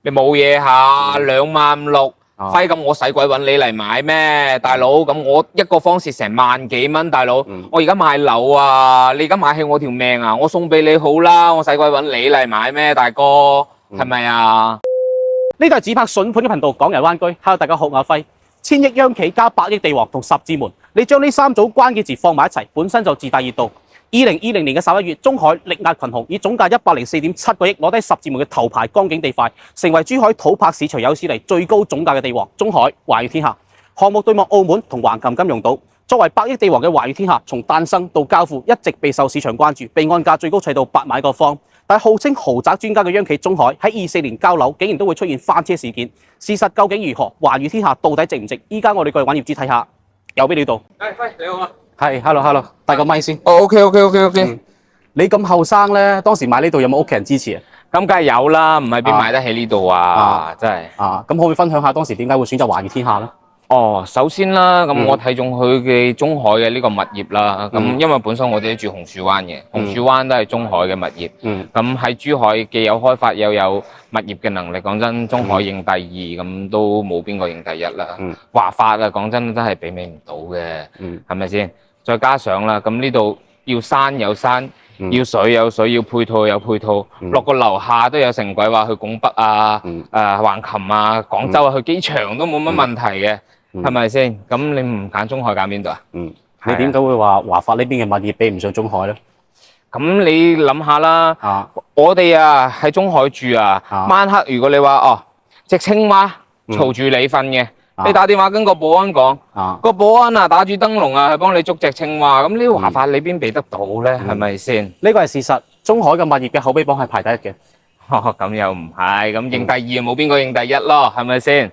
你冇嘢下2萬6，揮咁我使鬼揾你嚟買咩？大佬咁我一個方蝕成萬幾蚊，大佬，我而家買樓啊，你而家買起我條命啊，我送俾你好啦，我使鬼揾你嚟買咩？大哥係咪啊？呢度係只拍筍盤嘅頻道，港人灣居。Hello， 大家好，我係輝。千億央企加百億地王同十字門，你將呢三組關鍵詞放埋一齊，本身就自帶熱度。2020年嘅11月，中海力壓群雄，以總價104.7個億攞低十字門嘅頭牌江景地塊，成為珠海土拍市場有史嚟最高總價嘅地王。中海華譽天下項目對望澳門同橫琴金融島，作為百億地王嘅華譽天下，從誕生到交付一直備受市場關注，被按價最高砌到8萬一個方。但號稱豪宅專家嘅央企中海喺24年交樓，竟然都會出現翻車事件。事實究竟如何？華譽天下到底值唔值？依家我哋過去揾業主睇下，有邊料到？輝你好啊。係，hello， 帶個咪先。OK。你咁後生咧，當時買呢度有冇屋企人支持啊？咁梗係有啦，唔係邊買得起呢度啊？真係。咁可唔可以分享下當時點解會選擇華譽天下咧？哦，首先啦，咁我睇中佢嘅中海嘅呢個物業啦。咁因為本身我哋都住紅樹灣嘅，紅樹灣都係中海嘅物業。咁喺珠海既有開發又有物業嘅能力，講真，中海認第二，咁都冇邊個認第一啦。華發啊，講真真係媲美唔到嘅，係咪先？再加上啦，咁呢度要山有山，要水有水，要配套有配套，落個樓下都有城軌話去拱北啊、橫琴啊、廣州啊，去機場都冇乜問題嘅。係咪先？咁你唔揀中海揀邊度啊？你點解會話華發呢邊嘅物業比唔上中海咧？咁你諗下啦，我哋啊喺中海住啊，晚黑如果你話隻青蛙嘈住你瞓嘅，你打電話跟個保安講，個保安啊打住燈籠啊去幫你捉隻青蛙，咁呢華發你邊比得到咧？係咪先？呢個係事實，中海嘅物業嘅口碑榜係排第一嘅。咁又唔係，咁認第二冇邊個認第一咯，係咪先？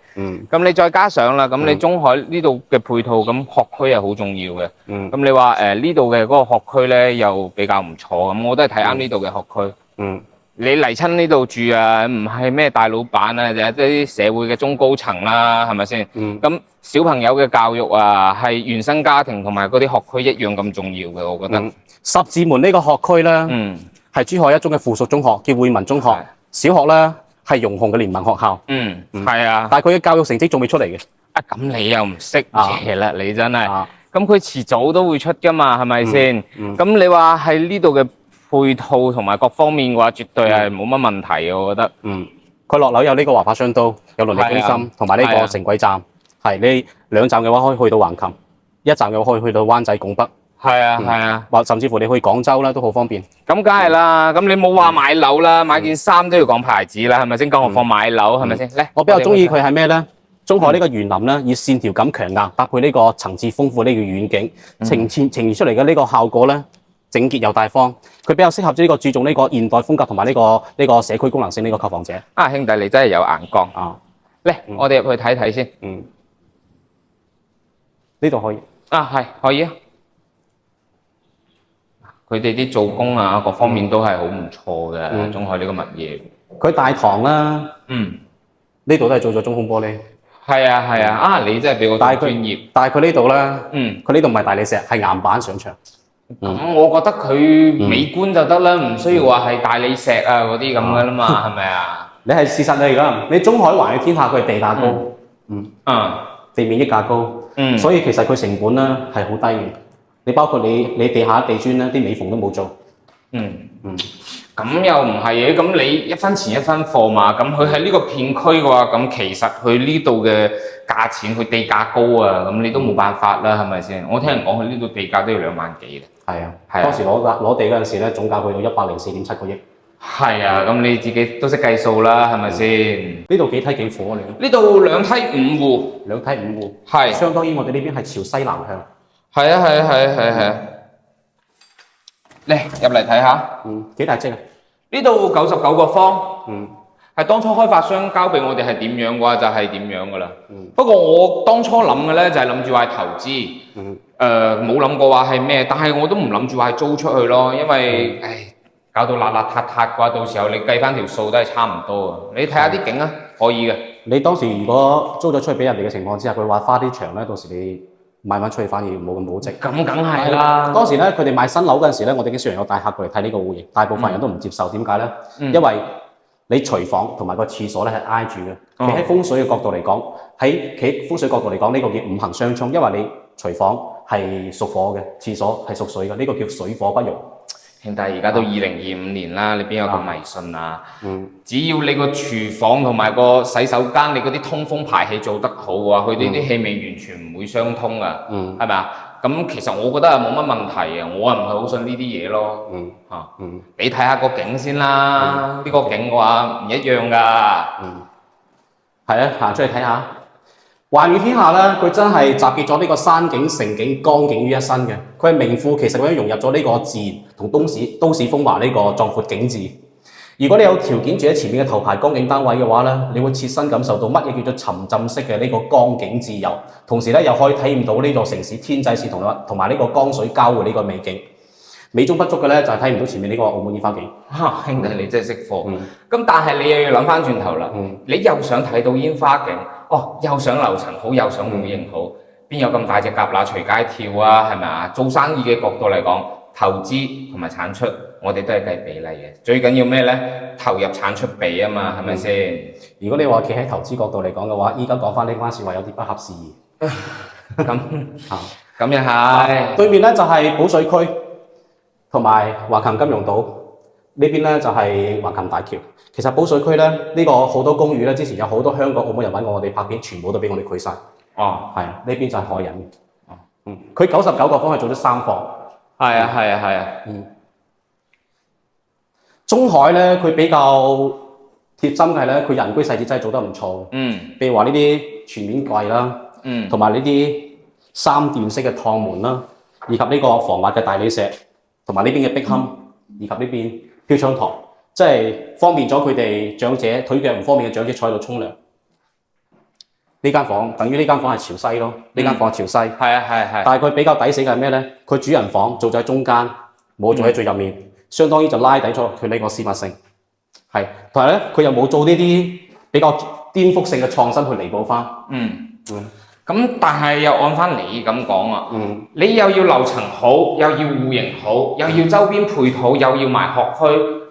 咁你再加上啦，咁你中海呢度嘅配套，咁學區係好重要嘅。咁你話呢度嘅嗰個學區咧又比較唔錯，咁我都係睇啱呢度嘅學區。你嚟親呢度住啊，唔係咩大老闆啊，就係啲社會嘅中高層啦，係咪先？咁小朋友嘅教育啊，係原生家庭同埋嗰啲學區一樣咁重要嘅，我覺得。十字門呢個學區咧，係珠海一中嘅附屬中學，叫匯民中學。小學咧係融紅嘅聯盟學校。係啊。但係佢嘅教育成績仲未出嚟嘅。咁你又唔識嘢啦，你真係。咁佢遲早都會出㗎嘛，係咪先？咁你話喺呢度嘅配套同埋各方面嘅話，絕對係冇乜問題嘅，我覺得。佢落樓有呢個華發商都，有鄰里中心，同埋呢個城軌站。係呢2站嘅話可以去到橫琴，1站嘅話可以去到灣仔拱北。係啊，或甚至乎你去廣州啦，都好方便。咁梗係啦，咁你冇話買樓啦，買件衫都要講牌子啦，係咪先？更何況買樓係咪先？咧，我比較中意佢係咩咧？中海呢個園林咧，以線條感強硬，搭配呢個層次豐富呢個遠景，呈現出嚟嘅呢個效果咧，整潔又大方。佢比較適合呢個注重呢個現代風格同埋呢個社區功能性呢個購房者。兄弟你真係有眼光啊！嚟，我哋入去睇睇先。呢度可以。係可以啊。佢哋啲做工啊，各方面都係好唔錯嘅。中海呢個物業，佢大堂啦，呢度都係做咗中空玻璃。係啊，你真係比我專業。但係佢呢度咧，佢呢度唔係大理石，係岩板上牆。咁我覺得佢美觀就得啦，唔需要話係大理石啊嗰啲咁嘅啦嘛，係咪啊？你係事實嚟㗎，你中海華譽天下佢係地價高，地面溢價高，所以其實佢成本咧係好低嘅。你包括你地下地磚咧，啲尾縫都冇做。咁又唔係嘅，咁你一分錢一分貨嘛。咁佢喺呢個片區嘅話，咁其實佢呢度嘅價錢，佢地價高啊，咁你都冇辦法啦，係咪先？我聽人講佢呢度地價都要2萬幾嘅。係啊，當時攞地嗰陣時咧，總價去到104.7個億。係啊，咁你自己都識計數啦，係咪先？呢度幾梯幾戶啊？你呢度2梯5戶。2梯5戶。係。相當於我哋呢邊係朝西南向。係啊，嚟入嚟睇下，幾大積啊？呢度99個方，係當初開發商交俾我哋係點樣嘅話就係點樣噶啦。不過我當初諗嘅咧就係諗住話係投資，冇諗過話係咩，但係我都唔諗住話係租出去咯，因為搞到邋邋遢遢嘅話，到時候你計翻條數都係差唔多啊。你睇下啲景啊，可以嘅。你當時如果租咗出去俾人哋嘅情況之下，佢話花啲牆咧，到時你賣翻出去反而冇咁保值。咁梗係啦。當時咧，佢哋賣新樓嗰陣時咧，我哋經常有帶客過嚟睇呢個戶型，大部分人都唔接受。點解咧？因為你廚房同埋個廁所咧係挨住嘅。企喺風水嘅角度嚟講，企風水角度嚟講，呢個叫五行相沖，因為你廚房係屬火嘅，廁所係屬水嘅，呢個叫水火不容。兄弟，而家都2025年啦，你邊有咁迷信啊？只要你個廚房同埋個洗手間，你嗰啲通風排氣做得好嘅話，佢哋啲氣味完全唔會相通啊，係咪啊？咁其實我覺得係冇乜問題啊，我係唔係好信呢啲嘢咯。你睇下個景先啦，呢個景嘅話唔一樣㗎。係啊，行出去睇下。寰宇天下咧，佢真係集結咗呢個山景、城景、江景於一身嘅。佢係名副其實咁樣融入咗呢個自然同都市風華呢個壯闊景緻。如果你有條件住喺前面嘅頭排江景單位嘅話咧，你會切身感受到乜嘢叫做沉浸式嘅呢個江景自由，同時咧又可以體驗到呢座城市天際線同埋呢個江水交匯呢個美景。美中不足嘅咧就係睇唔到前面呢個澳門煙花景。兄弟你真係識貨。咁但係你又要諗翻轉頭啦，你又想睇到煙花景，又想樓層好，又想戶型好，邊有咁大隻蛤乸隨街跳啊？係咪啊？做生意嘅角度嚟講，投資同埋產出，我哋都係計比例嘅。最緊要咩咧？投入產出比啊嘛，係咪先？如果你話企喺投資角度嚟講嘅話，依家講翻呢番説話有啲不合時宜。咁又係。對面咧就係寶水區同埋橫琴金融島，呢邊咧就係橫琴大橋。其實寶水區咧呢個好多公寓咧，之前有好多香港澳門人揾我哋拍片，全部都俾我哋拒晒。係啊，呢邊就係海人。佢99個房係做咗3房。係啊。中海咧，佢比較貼心嘅係咧，佢人居細節真係做得唔錯。譬如話呢啲全面櫃啦，同埋呢啲3段式嘅趟門啦，以及呢個防滑嘅大理石，同埋呢邊嘅壁龕，以及呢邊飄窗台，即係方便咗佢哋長者腿腳唔方便嘅長者坐喺度沖涼。呢間房等於呢間房係朝西咯，呢間房係朝西。係。但係佢比較抵死嘅係咩咧？佢主人房做咗喺中間，冇做喺最入面，相當於就拉低咗佢呢個私密性。係，同埋咧佢又冇做呢啲比較顛覆性嘅創新去彌補翻。咁但係又按翻你咁講啊，你又要樓層好，又要戶型好，又要周邊配套，又要埋學區。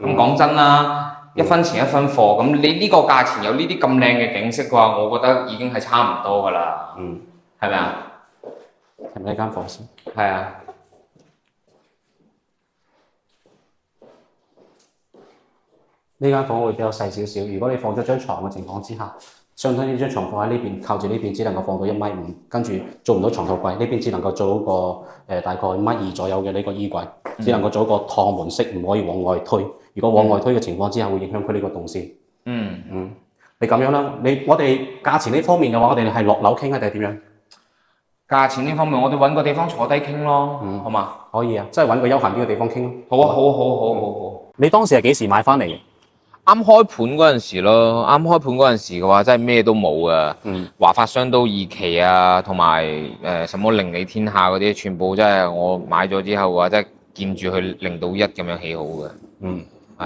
咁講真啦。一分錢一分貨，咁你呢個價錢有呢啲咁靚嘅景色嘅話，我覺得已經係差唔多噶啦。係咪啊？係咪呢間房先？係啊。呢間房會比較細少少，如果你放咗張床嘅情況之下，相當於張床放喺呢邊，靠住呢邊只能夠放到1.5米，跟住做唔到床頭櫃，呢邊只能夠做個大概1.2米左右嘅呢個衣櫃，只能夠做一個趟門式，唔可以往外推。如果往外推嘅情況之下，會影響佢呢個動線。你咁樣啦，我哋價錢呢方面嘅話，我哋係落樓傾啊，定係點樣？價錢呢方面，我哋揾個地方坐低傾咯，好嘛？可以啊，即係揾個休閒啲嘅地方傾咯。好。你當時係幾時買翻嚟嘅？啱開盤嗰陣時咯，啱開盤嗰陣時嘅話，真係咩都冇啊。華發商都二期啊，同埋什麼零利天下嗰啲，全部真係我買咗之後嘅話，真係見住佢0到1咁樣起好嘅。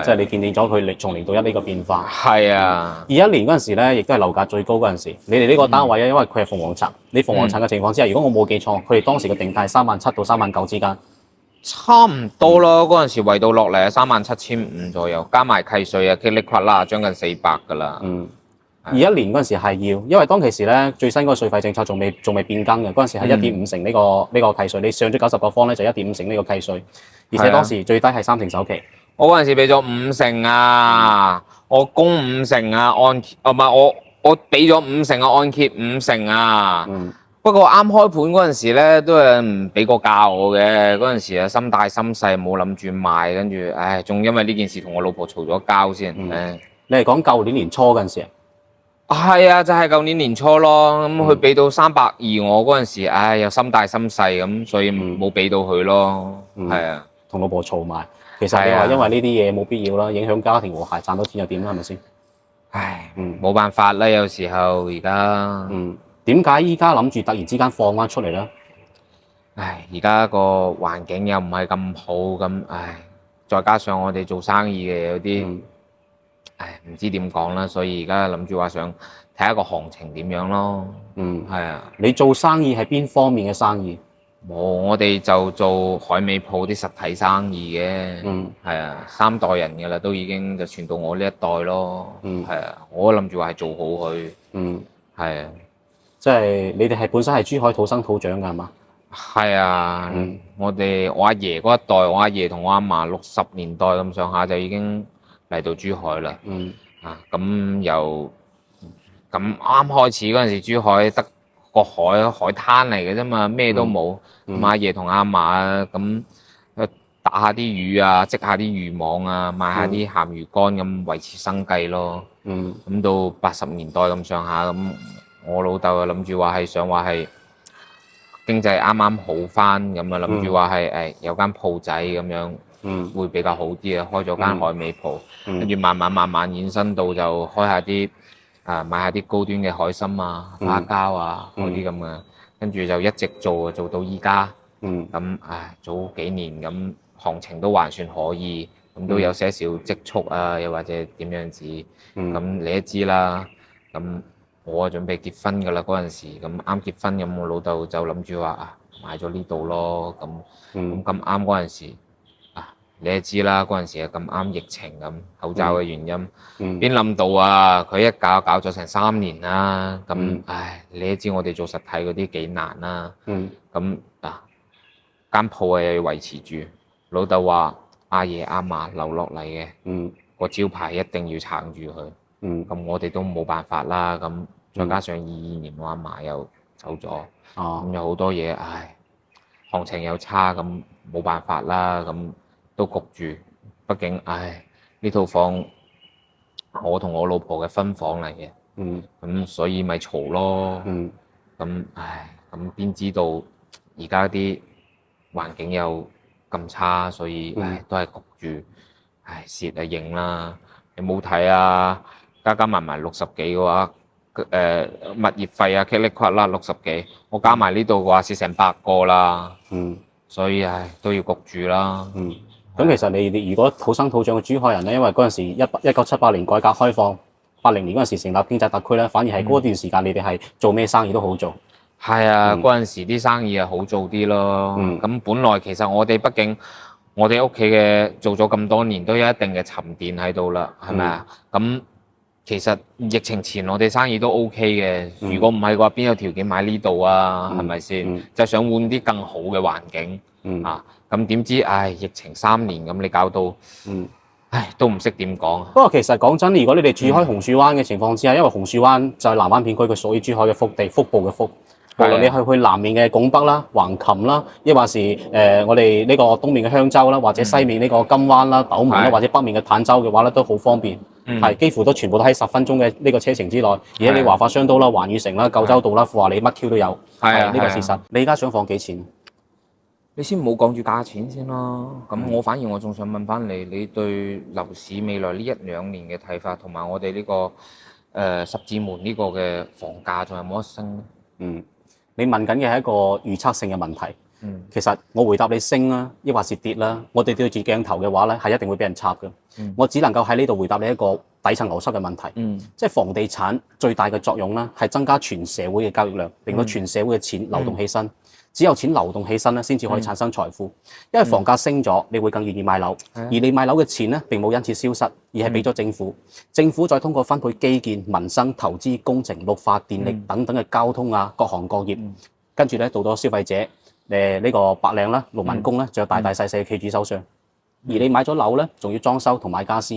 即係你見證咗佢從0到1呢個變化。係啊。21年嗰陣時咧，亦都係樓價最高嗰陣時。你哋呢個單位因為佢係鳳凰層，你鳳凰層嘅情況之下，如果我冇記錯，佢哋當時嘅定價係37,000到39,000之間。差唔多咯，嗰陣時圍到落嚟37,500左右，加埋契稅啊，噼里啪啦，將近400㗎啦。21年嗰陣時係要，因為當其時咧最新嗰個稅費政策仲未變更嘅，嗰陣時係1.5成呢個契稅，你上咗90個方咧就1.5成呢個契稅，而且當時最低係3成首期。我嗰陣時俾咗5成啊，我供5成啊，唔係我俾咗5成啊，按揭5成啊。不過啱開盤嗰陣時咧，都係唔俾個價我嘅。嗰陣時啊，心大心細，冇諗住賣，跟住仲因為呢件事同我老婆嘈咗交先。你係講舊年年初嗰陣時啊？係啊，就係舊年年初咯。咁佢俾到320我嗰陣時，又心大心細咁，所以冇俾到佢咯。係啊，同老婆嘈埋。其實你話因為呢啲嘢冇必要啦，影響家庭和諧，賺到錢又點啦？係咪先？冇辦法啦，有時候而家。點解依家諗住突然之間放翻出嚟咧？而家個環境又唔係咁好，咁再加上我哋做生意嘅有啲，唔知點講啦，所以而家諗住話想睇下個行情點樣咯。係啊。你做生意係邊方面嘅生意？冇，我哋就做海味鋪啲實體生意嘅，係啊，3代人嘅啦，都已經就傳到我呢一代咯，係啊，我諗住話係做好佢，係啊，即係你哋係本身係珠海土生土長㗎係嘛？係啊，我阿爺嗰一代，我阿爺同我阿嫲60年代咁上下就已經嚟到珠海啦，咁由咁啱開始嗰陣時，珠海得個海灘嚟嘅啫嘛，咩都冇。阿爺同阿嫲咁打下啲魚啊，織下啲漁網啊，賣下啲鹹魚乾咁維持生計咯。咁到80年代咁上下，咁我老豆啊諗住話係想話係經濟啱啱好翻，咁啊諗住話係有間鋪仔咁樣，會比較好啲啊，開咗間海味鋪，跟住慢慢延伸到就開下啲買下啲高端嘅海參啊、花膠啊嗰啲咁嘅，跟住就一直做到依家。咁早幾年咁行情都還算可以，咁都有些少積蓄啊，又或者點樣子。咁你都知啦，咁我啊準備結婚㗎啦嗰陣時，咁啱結婚，咁我老豆就諗住話買咗呢度咯。咁啱嗰陣時。你都知啦，嗰陣時咁啱疫情咁，口罩嘅原因，邊諗到啊？佢一搞咗成3年啦，咁你都知我哋做實體嗰啲幾難啦。咁間鋪又要維持住，老豆話阿爺阿嫲留落嚟嘅，個招牌一定要撐住佢。咁我哋都冇辦法啦。咁再加上22年我阿嫲又走咗，咁有好多嘢，行情又差，咁冇辦法啦。咁都焗住，畢竟呢套房我同我老婆嘅分房嚟嘅，咁所以咪嘈咯，咁邊知道而家啲環境又咁差，所以都係焗住，蝕啊認啦，你冇睇啊，加埋60幾嘅話，物業費啊噼里啪啦60幾，我加埋呢度嘅話蝕成100個啦，所以都要焗住啦。咁其實你如果土生土長嘅珠海人咧，因為嗰陣時1978年改革開放，80年嗰陣時成立經濟特區咧，反而係嗰段時間你哋係做咩生意都好做。係啊，嗰陣時啲生意係好做啲咯。咁本來其實我哋畢竟我哋屋企嘅做咗咁多年，都有一定嘅沉澱喺度啦，係咪啊？咁其實疫情前我哋生意都 OK 嘅。如果唔係嘅話，邊有條件買呢度啊？係咪先？就想換啲更好嘅環境。咁點知疫情3年咁，你搞到都唔識點講。不過其實講真，如果你哋住喺紅樹灣嘅情況之下，因為紅樹灣就係南灣片區，佢屬於珠海嘅腹地、腹部嘅腹。無論你去南面嘅拱北啦、橫琴啦，亦或是我哋呢個東面嘅香洲啦，或者西面呢個金灣啦、斗門啦，或者北面嘅坦洲嘅話咧，都好方便。幾乎都全部都喺10分鐘嘅呢個車程之內。而且你華發商都啦、環宇城啦、九州道啦、富華里乜 Q 都有。呢個事實。你而家想放幾錢？你先唔好講住價錢先啦，咁我反而我仲想問翻你，你對樓市未來呢1-2年嘅睇法，同埋我哋呢個十字門呢個嘅房價仲有冇得升咧？你問緊嘅係一個預測性嘅問題。其實我回答你升啦，抑或是跌啦，我哋對住鏡頭嘅話咧，係一定會俾人插嘅。我只能夠喺呢度回答你一個底層流失嘅問題。即係房地產最大嘅作用咧，係增加全社會嘅交易量，令到全社會嘅錢流動起身。只有錢流動起身咧，先至可以產生財富。因為房價升咗，你會更願意買樓，而你買樓嘅錢咧並冇因此消失，而係俾咗政府。政府再通過分配基建、民生、投資、工程、綠化、電力等等嘅交通啊，各行各業，跟住咧到咗消費者，呢個白領啦、農民工咧，仲有大細嘅企住手上。而你買咗樓咧，仲要裝修同買家私，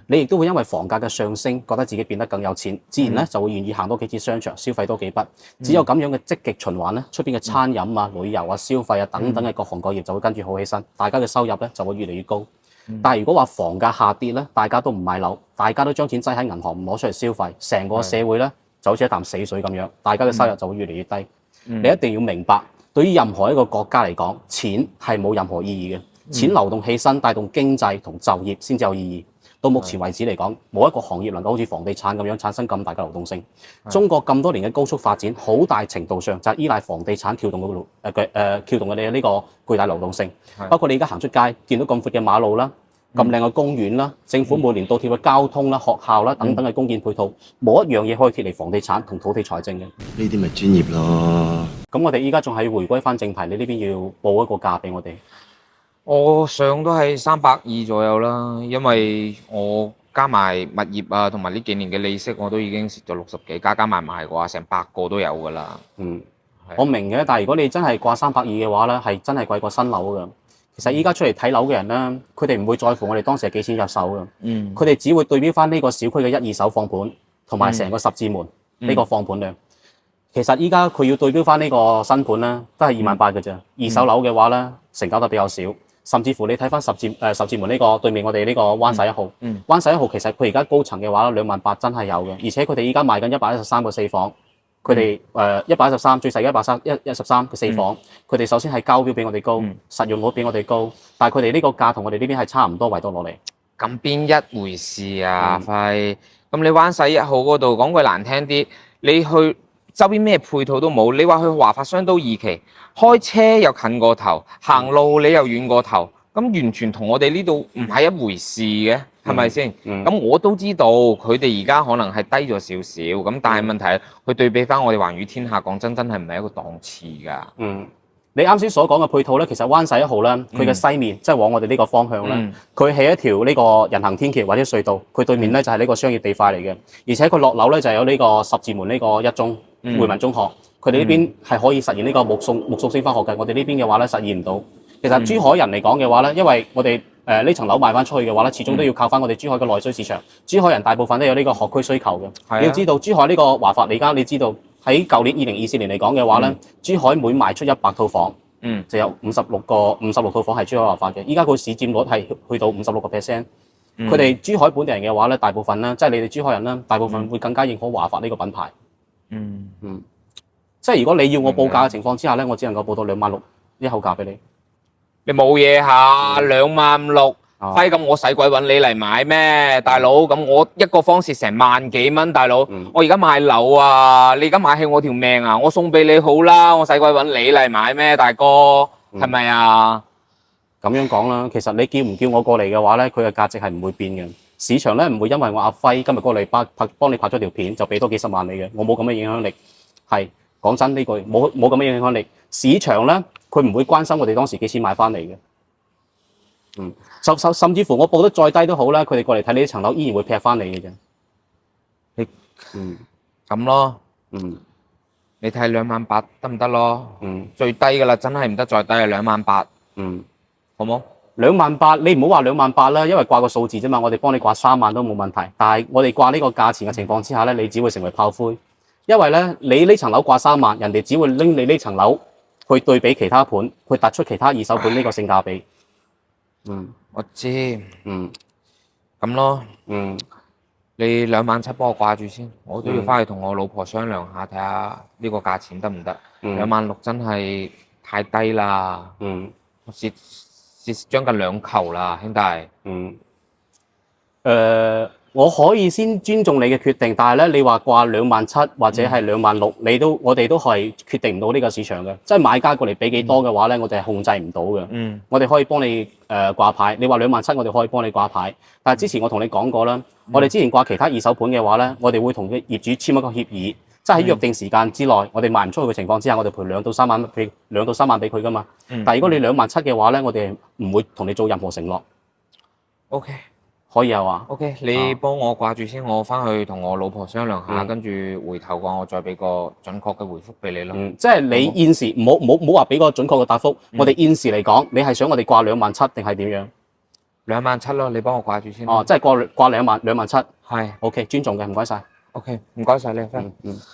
你亦都會因為房價嘅上升，覺得自己變得更有錢，自然咧就會願意行多幾次商場，消費多幾筆。只有咁樣嘅積極循環咧，出邊嘅餐飲啊、旅遊啊、消費啊等等嘅各行各業就會跟住好起身，大家嘅收入咧就會越嚟越高。但係如果話房價下跌咧，大家都唔買樓，大家都將錢擠喺銀行唔攞出嚟消費，成個社會咧就好似一啖死水咁樣，大家嘅收入就會越嚟越低。你一定要明白，對於任何一個國家嚟講，錢係冇任何意義嘅。錢流動起身，帶動經濟同就業先至有意義。到目前為止嚟講，冇一個行業能夠好似房地產咁樣產生咁大嘅流動性。中國咁多年嘅高速發展，好大程度上就係依賴房地產撬動我哋嘅呢個巨大流動性。包括你而家行出街，見到咁闊嘅馬路啦，咁靚嘅公園啦，政府每年倒貼嘅交通啦、學校啦等等嘅公建配套，冇一樣嘢可以脫離房地產同土地財政嘅。呢啲咪專業咯。咁我哋依家仲係回歸翻正題，你呢邊要報一個價俾我哋。我上都係320左右啦，因為我加埋物業啊，同埋呢幾年嘅利息，我都已經蝕咗60幾，加埋嘅話，成100個都有噶啦。我明嘅，但係如果你真係掛320嘅話咧，係真係貴過新樓㗎。其實依家出嚟睇樓嘅人咧，佢哋唔會在乎我哋當時係幾錢入手㗎。佢哋只會對標翻呢個小區嘅1、2手放盤，同埋成個十字門呢個放盤量。其實依家佢要對標翻呢個新盤咧，都係28000嘅啫。二手樓嘅話咧，成交得比較少。甚至乎你睇翻十字門呢個對面我哋呢個灣仔1號，灣仔1號其實佢而家高層嘅話28000真係有嘅，而且佢哋依家賣緊113個4房，佢哋113最細113個4房，佢哋首先係交標比我哋高，實用率比我哋高，但係佢哋呢個價同我哋呢邊係差唔多，圍到落嚟。咁邊一回事啊，輝？咁你灣仔1號嗰度講句難聽啲，你去周邊咩配套都冇，你話去華發商都2期，開車又近過頭，行路你又遠過頭，咁完全同我哋呢度唔係一回事嘅，係咪先？咁我都知道佢哋而家可能係低咗少少，咁但係問題去對比翻我哋環宇天下，講真係唔係一個檔次㗎。你啱先所講嘅配套咧，其實灣仔1號咧，佢嘅西面即係往我哋呢個方向咧，佢係一條呢個人行天橋或者隧道，佢對面咧就係呢個商業地塊嚟嘅，而且佢落樓咧就有呢個十字門呢個一中匯民中學，佢哋呢邊係可以實現呢個目送升翻學嘅，我哋呢邊嘅話咧實現唔到。其實珠海人嚟講嘅話咧，因為我哋呢層樓賣翻出去嘅話咧，始終都要靠翻我哋珠海嘅內需市場。珠海人大部分都有呢個學區需求嘅。你要知道珠海呢個華發，而家你知道喺舊年2024年嚟講嘅話咧，珠海每賣出100套房，就有56套房係珠海華發嘅。依家佢市佔率係去到56%。佢哋珠海本地人嘅話咧，大部分咧，即係你哋珠海人啦，大部分會更加認可華發呢個品牌。即係如果你要我報價嘅情況之下咧，我只能夠報到26000一口價俾你。你冇嘢下26000，輝咁我使鬼揾你嚟買咩，大佬？咁我一個方蝕成萬幾蚊，大佬。我而家買樓啊，你而家買起我條命啊，我送俾你好啦，我使鬼揾你嚟買咩，大哥？係咪啊？咁樣講啦，其實你叫唔叫我過嚟嘅話咧，佢嘅價值係唔會變嘅。市場咧唔會因為我阿輝今日過嚟幫你拍咗條片就俾多幾十萬你嘅，我冇咁嘅影響力。係講真呢句，冇咁嘅影響力。市場咧佢唔會關心我哋當時幾錢買翻嚟嘅。甚至乎我報得再低都好啦，佢哋過嚟睇你呢層樓依然會劈翻你嘅啫。咁咯。你睇28000得唔得咯？最低噶啦，真係唔得再低啊，28000。好冇？28000，你唔好話28000啦，因為掛個數字啫嘛，我哋幫你掛3萬都冇問題。但係我哋掛呢個價錢嘅情況之下咧，你只會成為炮灰，因為咧你呢層樓掛3萬，人哋只會拎你呢層樓去對比其他盤，去突出其他二手盤呢個性價比。我知。咁咯。你27000幫我掛住先，我都要翻去同我老婆商量下，睇下呢個價錢得唔得？26000真係太低啦。我蝕將近2球啦，兄弟。我可以先尊重你嘅決定，但係咧，你話掛27000或者係26000，我哋都係決定唔到呢個市場嘅。即係買家過嚟俾幾多嘅話咧，我哋係控制唔到嘅。我哋可以幫你掛牌，你話27000，我哋可以幫你掛牌。但係之前我同你講過啦，我哋之前掛其他二手盤嘅話咧，我哋會同業主簽一個協議，即係喺約定時間之內，我哋賣唔出去嘅情況之下，我哋賠2到3萬俾佢噶嘛。但係如果你27000嘅話咧，我哋唔會同你做任何承諾。OK。可以啊嘛 ？OK， 你幫我掛住先，我翻去同我老婆商量下，跟住回頭嘅話，我再俾個準確嘅回覆俾你咯。即係你現時唔好話俾個準確嘅答覆。我哋現時嚟講，你係想我哋掛27000定係點樣？27000咯，你幫我掛住先。即係掛27000。係。OK，尊重嘅，唔該晒。OK，唔該晒你，輝。